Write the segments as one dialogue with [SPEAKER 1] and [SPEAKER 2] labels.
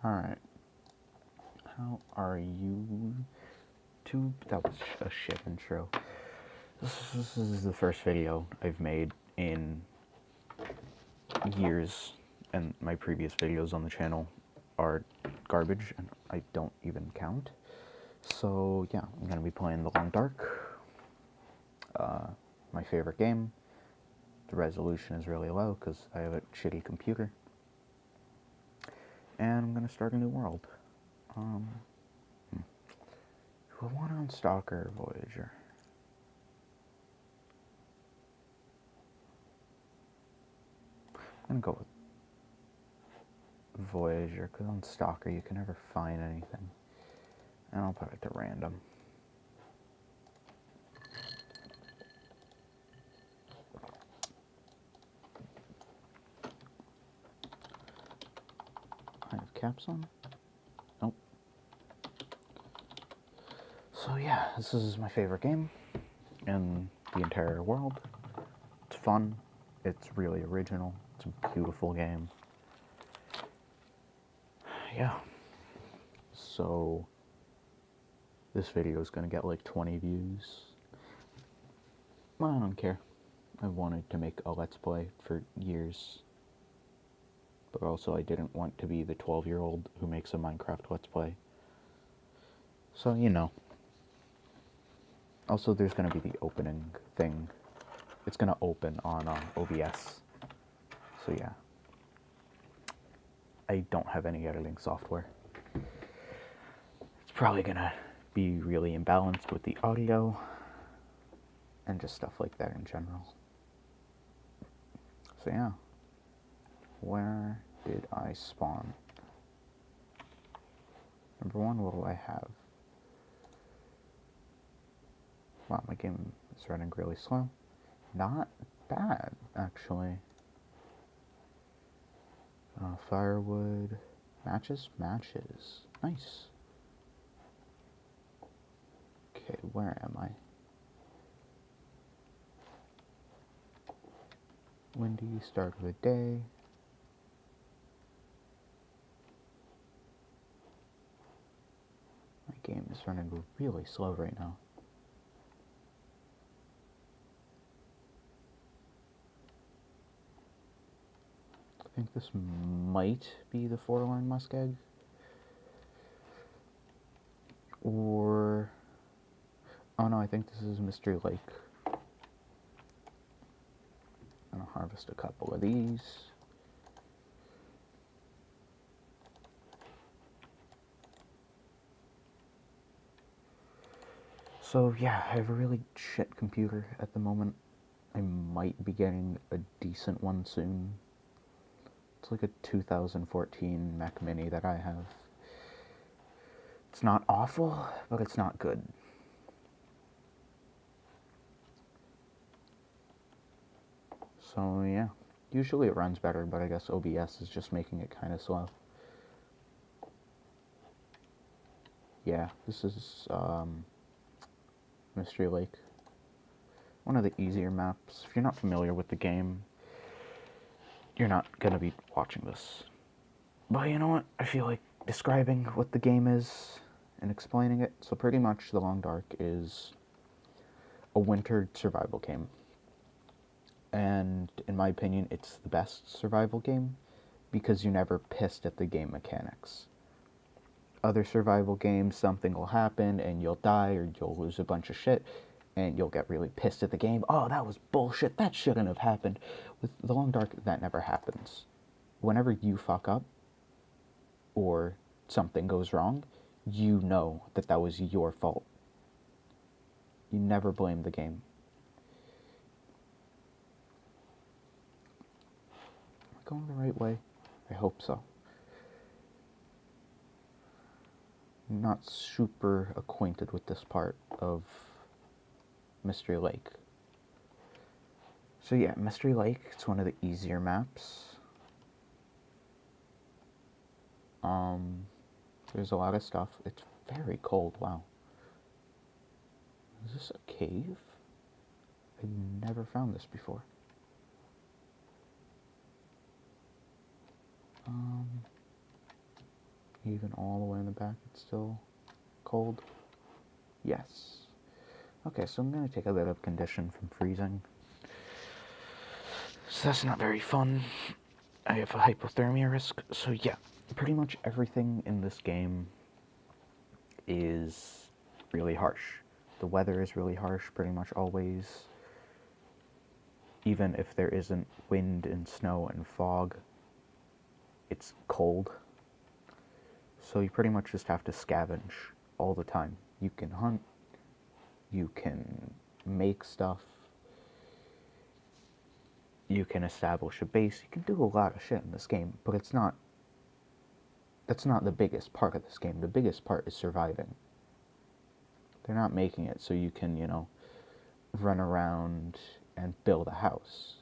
[SPEAKER 1] Alright. How are you? That was a shit intro. This is the first video I've made in years, and my previous videos on the channel are garbage, and I don't even count. So yeah, I'm gonna be playing The Long Dark. My favorite game. The resolution is really low because I have a shitty computer. And I'm gonna start a new world. Do I want on Stalker or Voyager? I'm gonna go with Voyager, because on Stalker you can never find anything. And I'll put it to random. I have caps on? Nope. So yeah, this is my favorite game in the entire world. It's fun. It's really original. It's a beautiful game. Yeah. So this video is gonna get like 20 views. Well, I don't care. I wanted to make a Let's Play for years. But also I didn't want to be the 12-year-old who makes a Minecraft Let's Play. So, you know. Also, there's going to be the opening thing. It's going to open on OBS. So, yeah. I don't have any editing software. It's probably going to be really imbalanced with the audio. And just stuff like that in general. So, yeah. Where did I spawn? Number one, what do I have? Wow, my game is running really slow. Not bad, actually. Firewood. Matches? Matches. Nice. Okay, where am I? Windy, start of the day. My game is running really slow right now. I think this might be the Forlorn Muskeg. Or... oh no, I think this is Mystery Lake. I'm gonna harvest a couple of these. So yeah, I have a really shit computer at the moment. I might be getting a decent one soon. It's like a 2014 Mac Mini that I have. It's not awful, but it's not good. So yeah, usually it runs better, but I guess OBS is just making it kind of slow. Yeah, this is Mystery Lake. One of the easier maps. If you're not familiar with the game, you're not going to be watching this. But you know what? I feel like describing what the game is and explaining it. So pretty much The Long Dark is a winter survival game. And in my opinion, it's the best survival game because you're never pissed at the game mechanics. Other survival games, something will happen and you'll die or you'll lose a bunch of shit and you'll get really pissed at the game. Oh, that was bullshit. That shouldn't have happened. With The Long Dark, that never happens. Whenever you fuck up or something goes wrong, you know that that was your fault. You never blame the game. Am I going the right way? I hope so. I'm not super acquainted with this part of Mystery Lake. So yeah, Mystery Lake, it's one of the easier maps. There's a lot of stuff. It's very cold, wow. Is this a cave? I've never found this before. Even all the way in the back, it's still cold. Yes. Okay, so I'm going to take a bit of condition from freezing. So that's not very fun. I have a hypothermia risk. So yeah, pretty much everything in this game is really harsh. The weather is really harsh pretty much always. Even if there isn't wind and snow and fog, it's cold. So you pretty much just have to scavenge all the time. You can hunt, you can make stuff, you can establish a base, you can do a lot of shit in this game, but that's not the biggest part of this game. The biggest part is surviving. They're not making it so you can, run around and build a house.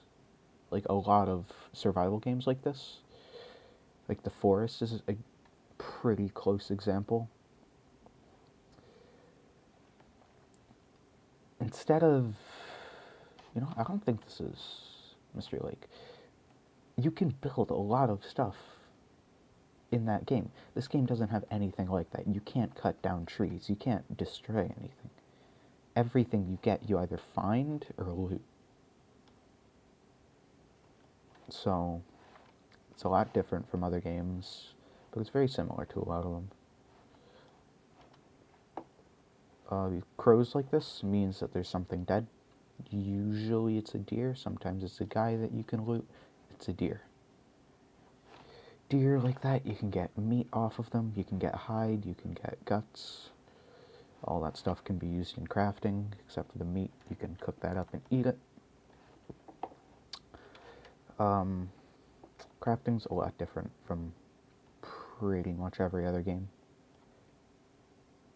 [SPEAKER 1] Like a lot of survival games like this, like The Forest is a pretty close example. Instead of, I don't think this is Mystery Lake. You can build a lot of stuff in that game. This game doesn't have anything like that. You can't cut down trees. You can't destroy anything. Everything you get, you either find or loot. So, it's a lot different from other games, but it's very similar to a lot of them. Crows like this means that there's something dead. Usually it's a deer, sometimes it's a guy that you can loot. It's a deer. Deer like that, you can get meat off of them, you can get hide, you can get guts. All that stuff can be used in crafting, except for the meat. You can cook that up and eat it. Crafting's a lot different from pretty much every other game.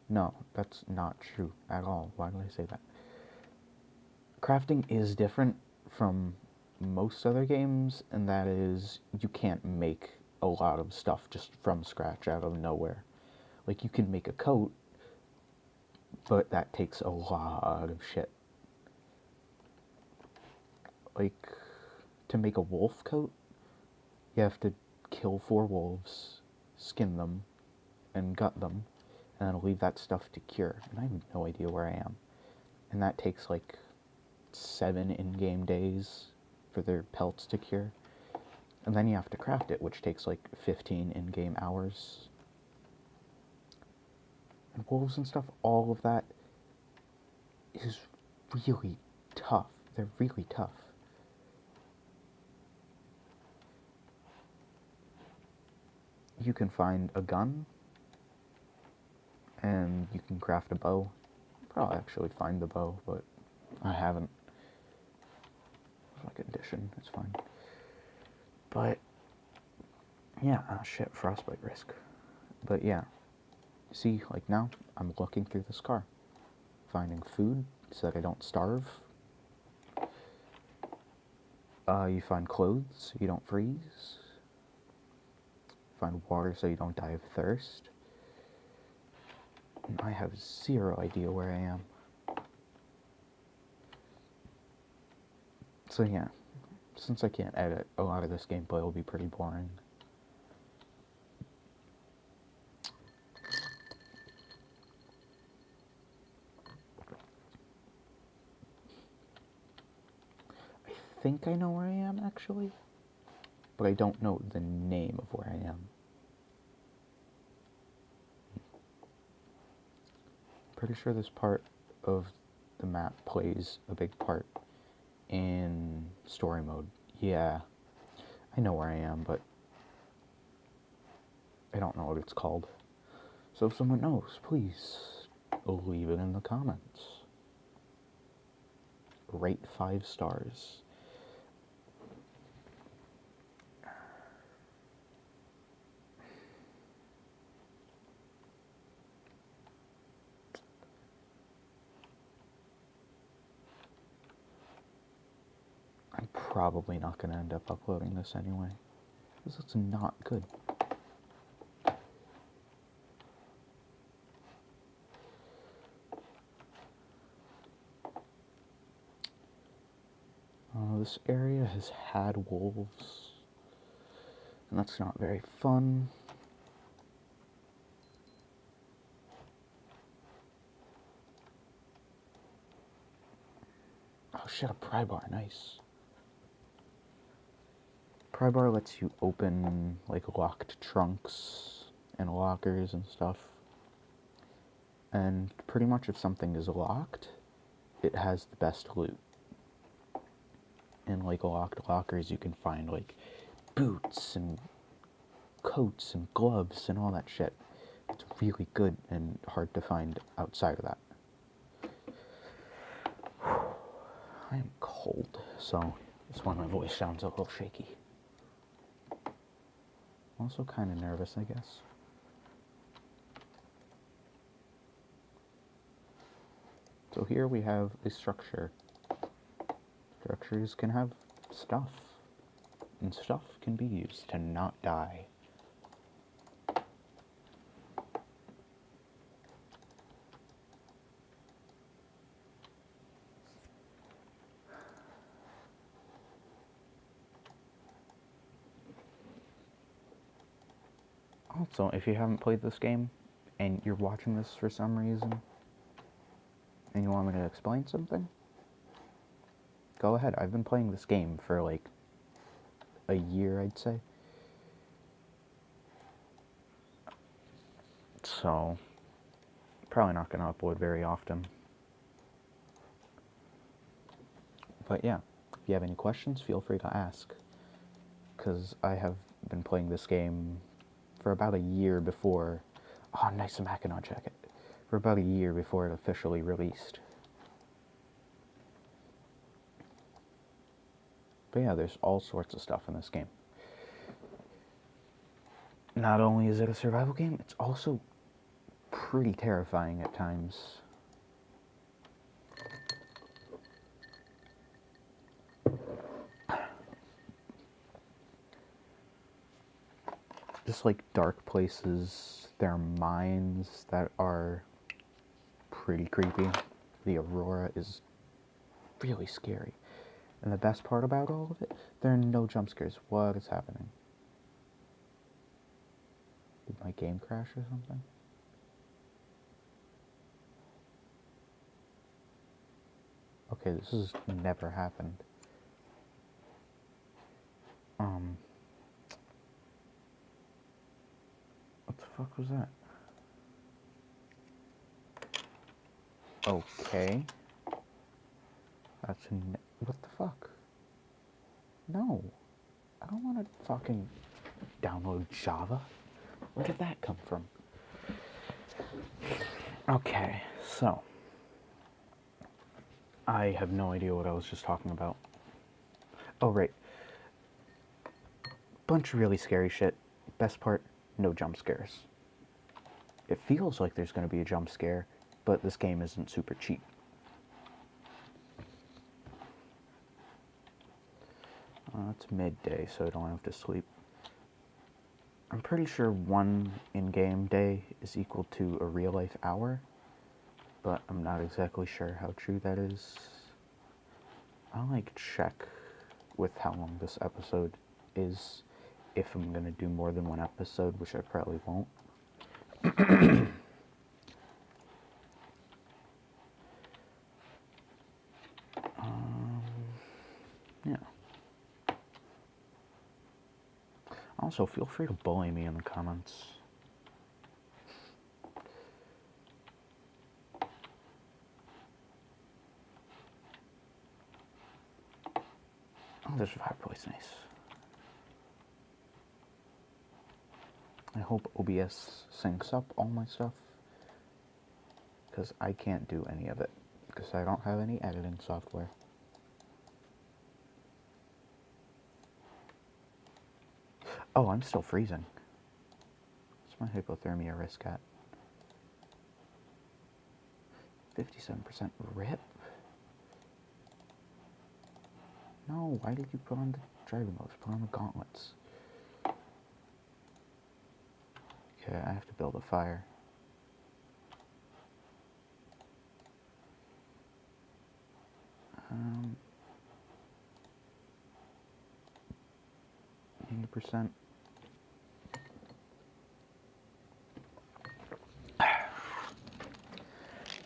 [SPEAKER 1] No, that's not true at all. Why did I say that? Crafting is different from most other games, and that is you can't make a lot of stuff just from scratch out of nowhere. Like, you can make a coat, but that takes a lot of shit. Like, to make a wolf coat, you have to kill 4 wolves, skin them, and gut them, and then leave that stuff to cure. And I have no idea where I am. And that takes like 7 in-game days for their pelts to cure. And then you have to craft it, which takes like 15 in-game hours. And wolves and stuff, all of that is really tough. They're really tough. You can find a gun, and you can craft a bow. Probably actually find the bow, but I haven't. Like condition, it's fine. But yeah, shit, frostbite risk. But yeah, see, like now, I'm looking through this car, finding food so that I don't starve. You find clothes so you don't freeze. Find water so you don't die of thirst. And I have 0 idea where I am. So yeah, since I can't edit, a lot of this gameplay will be pretty boring. I think I know where I am, actually, but I don't know the name of where I am. Pretty sure this part of the map plays a big part in story mode. Yeah, I know where I am, but I don't know what it's called. So if someone knows, please leave it in the comments. Rate 5 stars. I'm probably not going to end up uploading this anyway. This looks not good. This area has had wolves, and that's not very fun. shit, a pry bar, nice. Pry bar lets you open, like, locked trunks and lockers and stuff. And pretty much if something is locked, it has the best loot. In, like, locked lockers, you can find, like, boots and coats and gloves and all that shit. It's really good and hard to find outside of that. I am cold, so that's why my voice sounds a little shaky. Also kind of nervous, I guess. So here we have a structure. Structures can have stuff, and stuff can be used to not die. Also, if you haven't played this game, and you're watching this for some reason, and you want me to explain something, go ahead. I've been playing this game for like a year, I'd say. So, probably not going to upload very often. But yeah, if you have any questions, feel free to ask. Because I have been playing this game for about a year before... Oh, nice Mackinac jacket. For about a year before it officially released. But yeah, there's all sorts of stuff in this game. Not only is it a survival game, it's also pretty terrifying at times. Just like dark places, there are mines that are pretty creepy. The Aurora is really scary. And the best part about all of it, there are no jump scares. What is happening? Did my game crash or something? Okay, this has never happened. What the fuck was that? Okay. That's what the fuck? No. I don't want to fucking download Java. Where did that come from? Okay, so. I have no idea what I was just talking about. Oh, right. Bunch of really scary shit. Best part, no jump scares. It feels like there's going to be a jump scare, but this game isn't super cheap. It's midday, so I don't have to sleep. I'm pretty sure one in-game day is equal to a real-life hour, but I'm not exactly sure how true that is. I'll, like, check with how long this episode is, if I'm gonna do more than one episode, which I probably won't. Yeah. Also, feel free to bully me in the comments. Oh, there's a fireplace, nice. I hope OBS syncs up all my stuff, because I can't do any of it, because I don't have any editing software. Oh, I'm still freezing. What's my hypothermia risk at? 57% RIP? No, why did you put on the driving gloves? Put on the gauntlets. Okay, I have to build a fire. Um, 90%.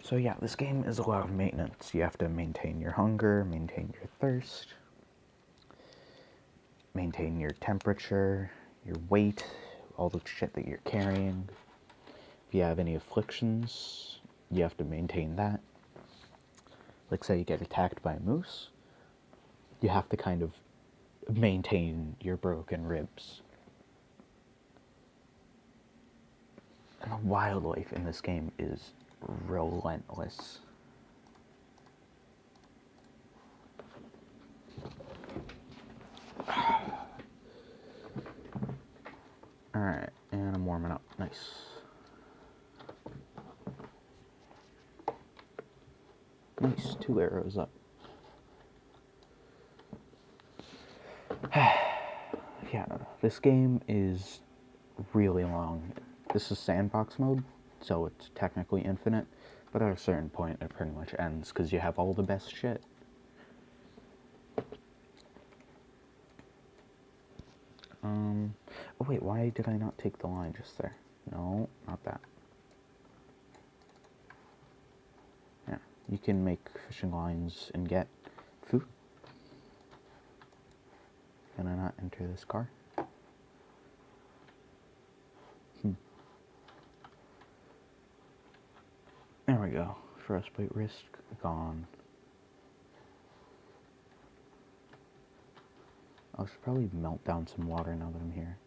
[SPEAKER 1] So yeah, this game is a lot of maintenance. You have to maintain your hunger, maintain your thirst, maintain your temperature, your weight, all the shit that you're carrying. If you have any afflictions, you have to maintain that. Like say you get attacked by a moose, you have to kind of maintain your broken ribs. And the wildlife in this game is relentless. Alright, and I'm warming up. Nice. Nice, 2 arrows up. Yeah, this game is really long. This is sandbox mode, so it's technically infinite, but at a certain point it pretty much ends, because you have all the best shit. Oh wait, why did I not take the line just there? No, not that. Yeah, you can make fishing lines and get food. Can I not enter this car? There we go. Frostbite risk gone. I should probably melt down some water now that I'm here.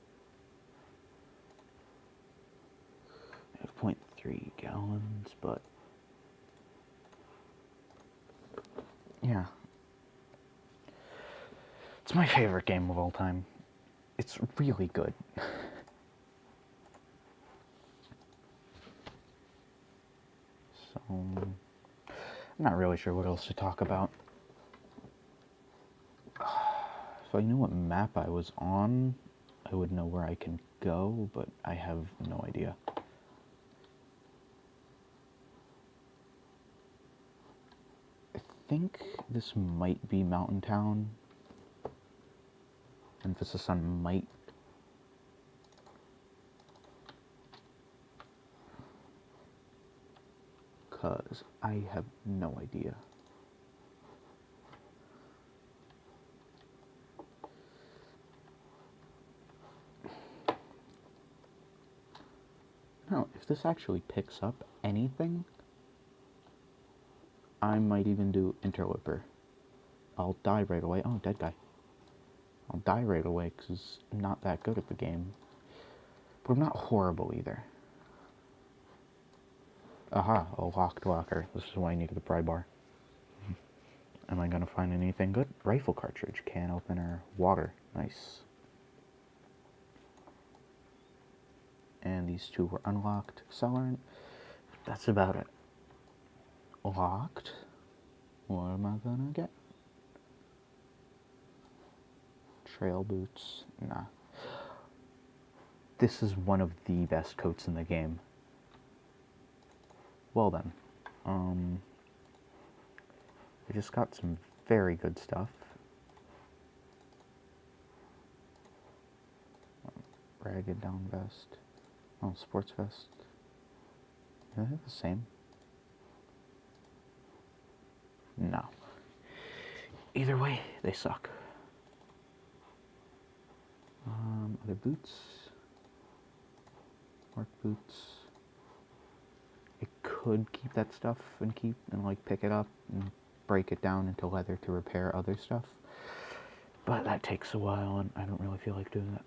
[SPEAKER 1] I have 0.3 gallons, but yeah. It's my favorite game of all time. It's really good. So, I'm not really sure what else to talk about. If I knew what map I was on, I would know where I can go, but I have no idea. I think this might be Mountain Town. Emphasis on might. Because I have no idea. No, if this actually picks up anything, I might even do Interloper. I'll die right away. Oh, dead guy. I'll die right away because I'm not that good at the game. But I'm not horrible either. Aha, a locked locker. This is why I needed the pry bar. Am I going to find anything good? Rifle cartridge, can opener, water. Nice. And these 2 were unlocked. Accelerant. That's about it. Locked. What am I going to get? Trail boots. Nah. This is one of the best coats in the game. Well then. I just got some very good stuff. Ragged down vest. Oh, sports vest. Are they the same? No. Either way, they suck. Other boots. Work boots. I could keep that stuff and like pick it up and break it down into leather to repair other stuff. But that takes a while and I don't really feel like doing that.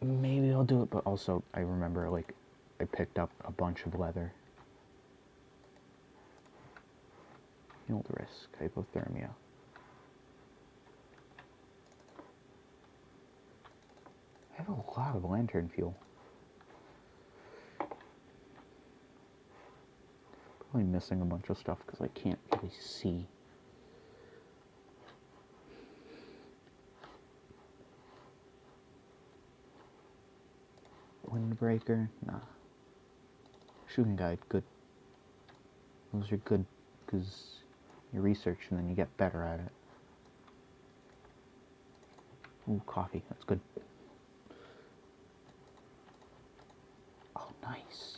[SPEAKER 1] Maybe I'll do it, but also I remember like I picked up a bunch of leather. Yield risk, hypothermia. I have a lot of lantern fuel. Probably missing a bunch of stuff because I can't really see. Windbreaker? Nah. Shooting guide, good. Those are good because you research and then you get better at it. Ooh, coffee, that's good. Oh, nice.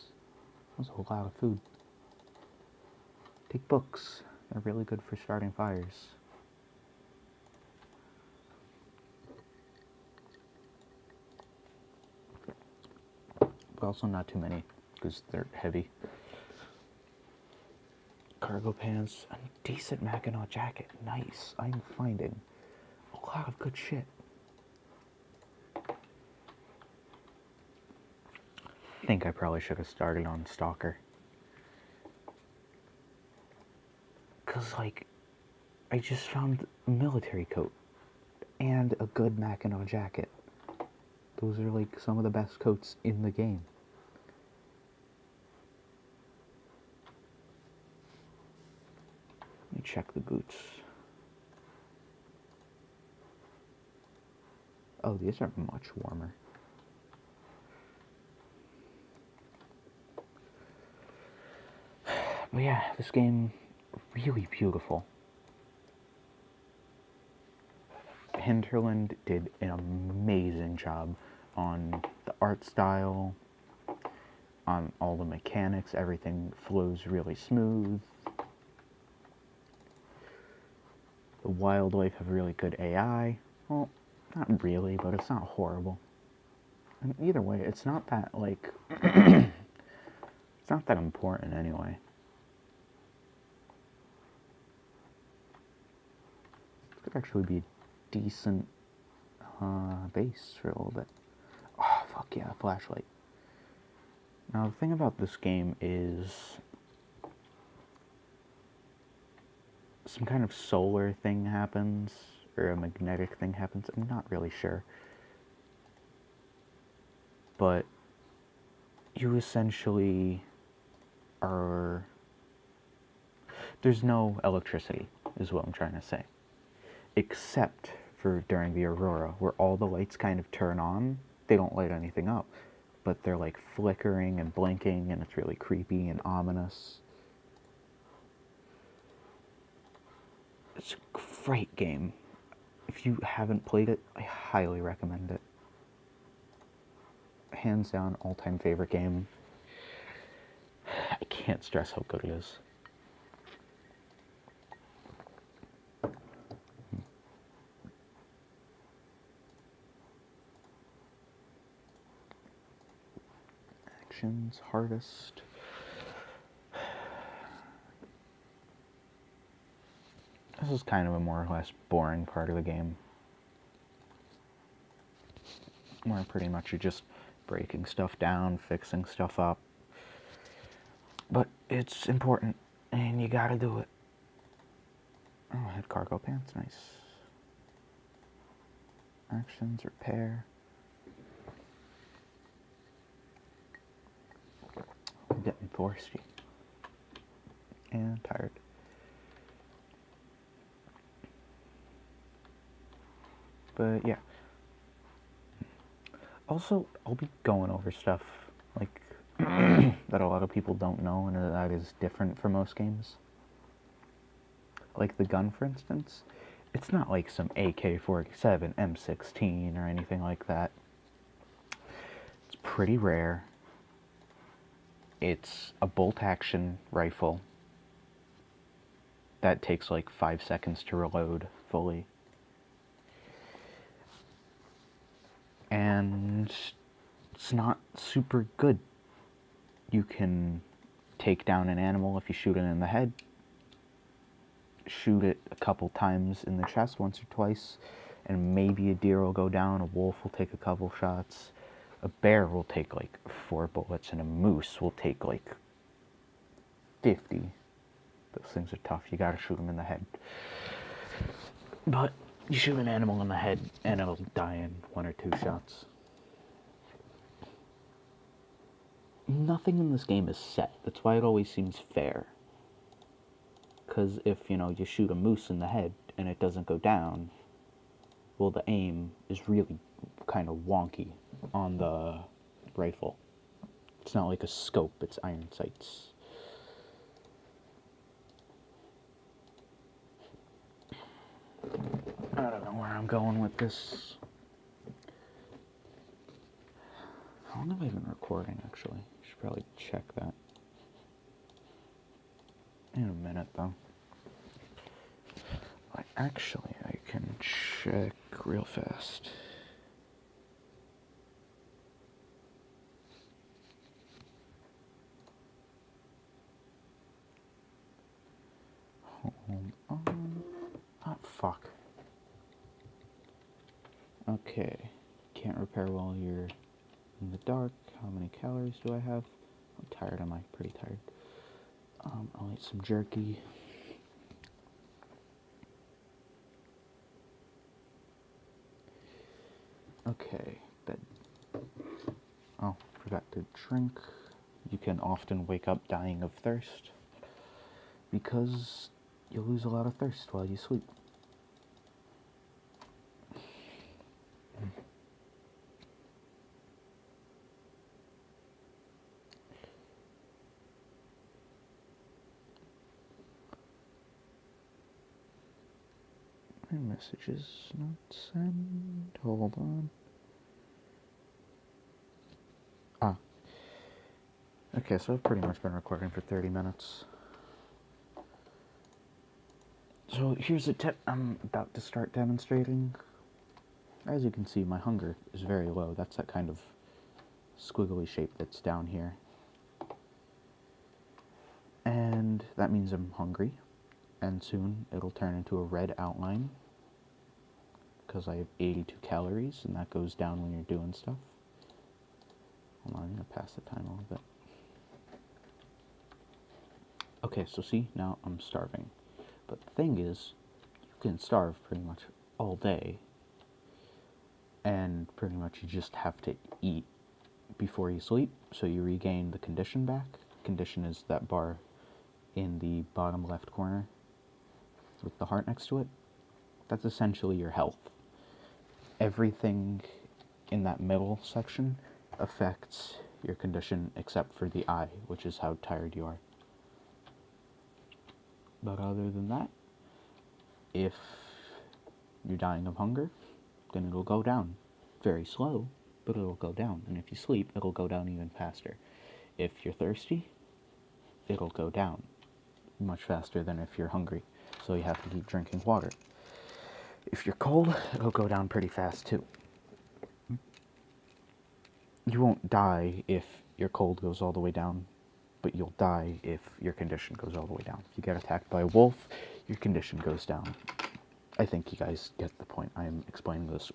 [SPEAKER 1] That was a lot of food. Take books. They're really good for starting fires. But also not too many, because they're heavy. Cargo pants, a decent Mackinac jacket. Nice. I'm finding a lot of good shit. I think I probably should have started on Stalker. Because, like, I just found a military coat and a good Mackinac jacket. Those are, like, some of the best coats in the game. Let me check the boots. Oh, these are much warmer. But yeah, this game, really beautiful. Hinterland did an amazing job on the art style, on all the mechanics. Everything flows really smooth. The wildlife have really good AI. Well, not really, but it's not horrible. And either way, it's not that, like, it's not that important anyway. This could actually be a decent base for a little bit. Oh, fuck yeah, flashlight. Now, the thing about this game is some kind of solar thing happens, or a magnetic thing happens. I'm not really sure. But you essentially are... There's no electricity, is what I'm trying to say. Except for during the aurora, where all the lights kind of turn on. They don't light anything up, but they're like flickering and blinking, and it's really creepy and ominous. It's a great game. If you haven't played it, I highly recommend it. Hands down, all-time favorite game. I can't stress how good it is. Actions, hardest. This is kind of a more or less boring part of the game. Where pretty much you're just breaking stuff down, fixing stuff up. But it's important, and you gotta do it. Oh, I had cargo pants, nice. Actions, repair. I'm getting thirsty. And tired. But yeah. Also, I'll be going over stuff like that a lot of people don't know and that is different for most games. Like the gun, for instance. It's not like some AK-47, M16 or anything like that. It's pretty rare. It's a bolt-action rifle that takes like 5 seconds to reload fully. And it's not super good. You can take down an animal if you shoot it in the head, shoot it a couple times in the chest, once or twice, and maybe a deer will go down, a wolf will take a couple shots, a bear will take like 4 bullets, and a moose will take like 50. Those things are tough. You gotta shoot them in the head. But you shoot an animal in the head and it'll die in 1 or 2 shots. Nothing in this game is set. That's why it always seems fair. Because if, you shoot a moose in the head and it doesn't go down, well, the aim is really kind of wonky on the rifle. It's not like a scope, it's iron sights. I don't know where I'm going with this. How long have I been recording, actually? I should probably check that. In a minute, though. Actually, I can check real fast. Hold on. Ah, fuck. Okay. Can't repair while you're in the dark. How many calories do I have? How tired am I? Pretty tired. I'll eat some jerky. Okay, bed. Oh, forgot to drink. You can often wake up dying of thirst because you lose a lot of thirst while you sleep. My messages not sent. Hold on. Ah. Okay, so I've pretty much been recording for 30 minutes. So here's a tip I'm about to start demonstrating. As you can see, my hunger is very low. That's that kind of squiggly shape that's down here. And that means I'm hungry. And soon it'll turn into a red outline because I have 82 calories, and that goes down when you're doing stuff. Hold on, I'm going to pass the time a little bit. Okay, so see, now I'm starving. But the thing is, you can starve pretty much all day, and pretty much you just have to eat before you sleep, so you regain the condition back. Condition is that bar in the bottom left corner with the heart next to it. That's essentially your health. Everything in that middle section affects your condition except for the eye, which is how tired you are. But other than that, if you're dying of hunger, then it'll go down. Very slow, but it'll go down. And if you sleep, it'll go down even faster. If you're thirsty, it'll go down much faster than if you're hungry. So you have to keep drinking water. If you're cold, it'll go down pretty fast too. You won't die if your cold goes all the way down, but you'll die if your condition goes all the way down. If you get attacked by a wolf, your condition goes down. I think you guys get the point. I am explaining this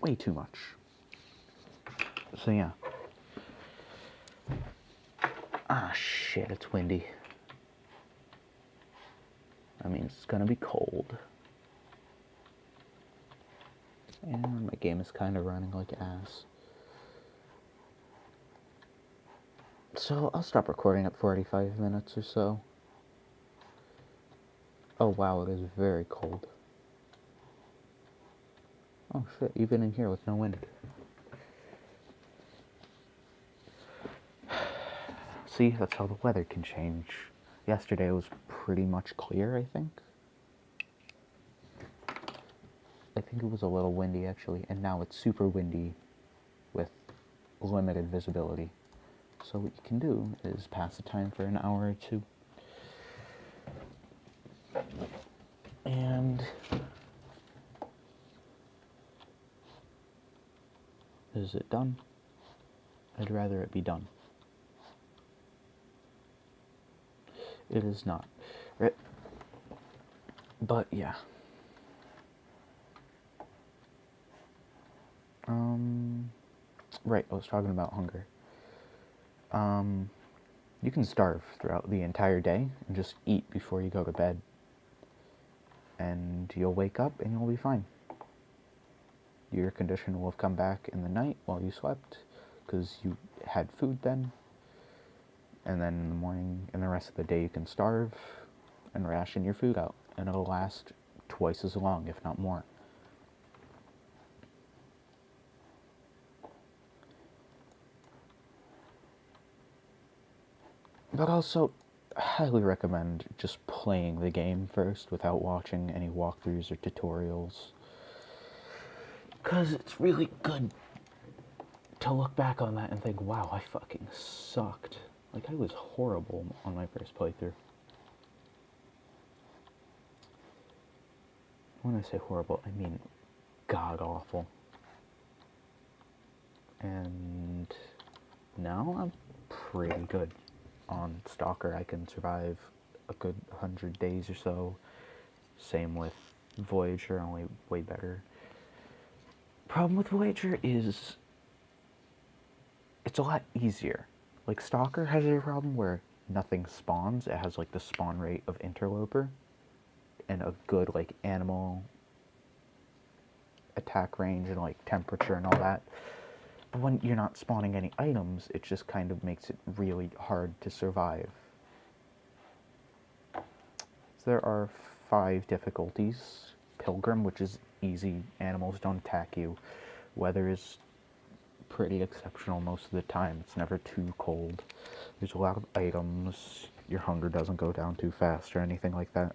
[SPEAKER 1] way too much. So yeah. Ah, shit, it's windy. That means it's gonna be cold. And my game is kind of running like ass. So I'll stop recording at 45 minutes or so. Oh wow, it is very cold. Oh shit, even in here with no wind. See, that's how the weather can change. Yesterday was pretty much clear, I think. I think it was a little windy actually, and now it's super windy with limited visibility. So what you can do is pass the time for an hour or two. And is it done? I'd rather it be done. It is not. Right? But yeah. Right, I was talking about hunger. You can starve throughout the entire day and just eat before you go to bed. And you'll wake up and you'll be fine. Your condition will have come back in the night while you slept because you had food then. And then in the morning and the rest of the day you can starve and ration your food out. And it'll last twice as long, if not more. But also, I highly recommend just playing the game first without watching any walkthroughs or tutorials. Because it's really good to look back on that and think, wow, I fucking sucked. Like, I was horrible on my first playthrough. when I say horrible, I mean god-awful. And now I'm pretty good on Stalker. I can survive a good 100 days or so. Same with Voyager, only way better. Problem with Voyager is it's a lot easier. Like, Stalker has a problem where nothing spawns. It has, like, the spawn rate of Interloper and a good, like, animal attack range and, like, temperature and all that. But when you're not spawning any items, it just kind of makes it really hard to survive. So there are 5 difficulties. Pilgrim, which is easy. Animals don't attack you. Weather is pretty exceptional most of the time. It's never too cold. There's a lot of items. Your hunger doesn't go down too fast or anything like that.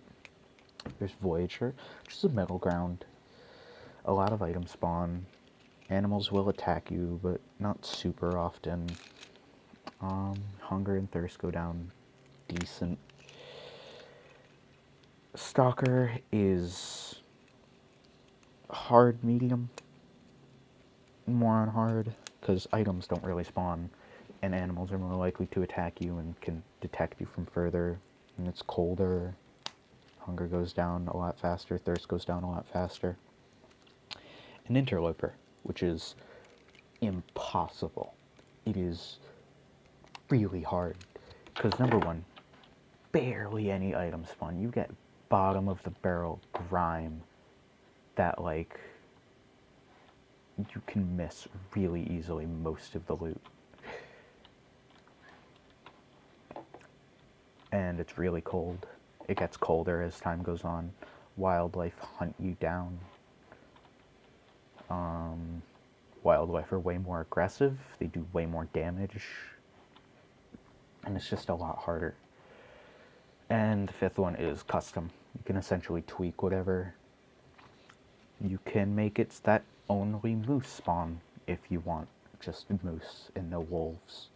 [SPEAKER 1] There's Voyager, which is a middle ground. A lot of items spawn. Animals will attack you, but not super often. Hunger and thirst go down decent. Stalker is hard medium. More on hard, because items don't really spawn, and animals are more likely to attack you and can detect you from further, and it's colder. Hunger goes down a lot faster, thirst goes down a lot faster. An Interloper, which is impossible. It is really hard, because number one, barely any items spawn. You get bottom of the barrel grime that, like, you can miss really easily most of the loot. And it's really cold. It gets colder as time goes on. Wildlife hunt you down. Wildlife are way more aggressive. They do way more damage. And it's just a lot harder. And the 5th one is custom. You can essentially tweak whatever. You can make it that only moose spawn if you want. Just moose and no wolves.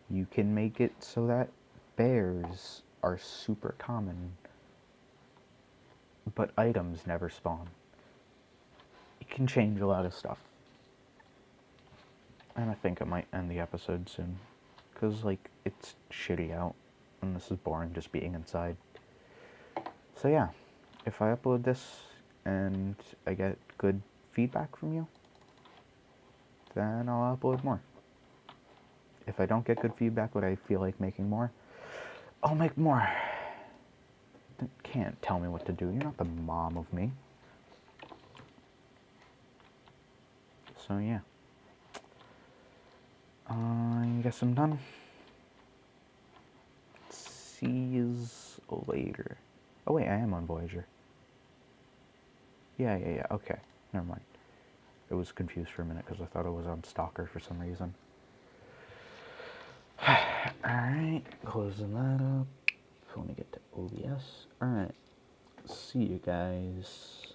[SPEAKER 1] You can make it so that bears are super common, but items never spawn. It can change a lot of stuff. And I think I might end the episode soon, because, like, it's shitty out, and this is boring just being inside. So yeah, if I upload this and I get good feedback from you, then I'll upload more. If I don't get good feedback, but I feel like making more, I'll make more. You can't tell me what to do. You're not the mom of me. So yeah. I guess I'm done. See you later. Oh wait, I am on Voyager. Yeah, okay. Never mind. I was confused for a minute because I thought I was on Stalker for some reason. Alright, closing that up. Let me get to OBS. Alright, see you guys.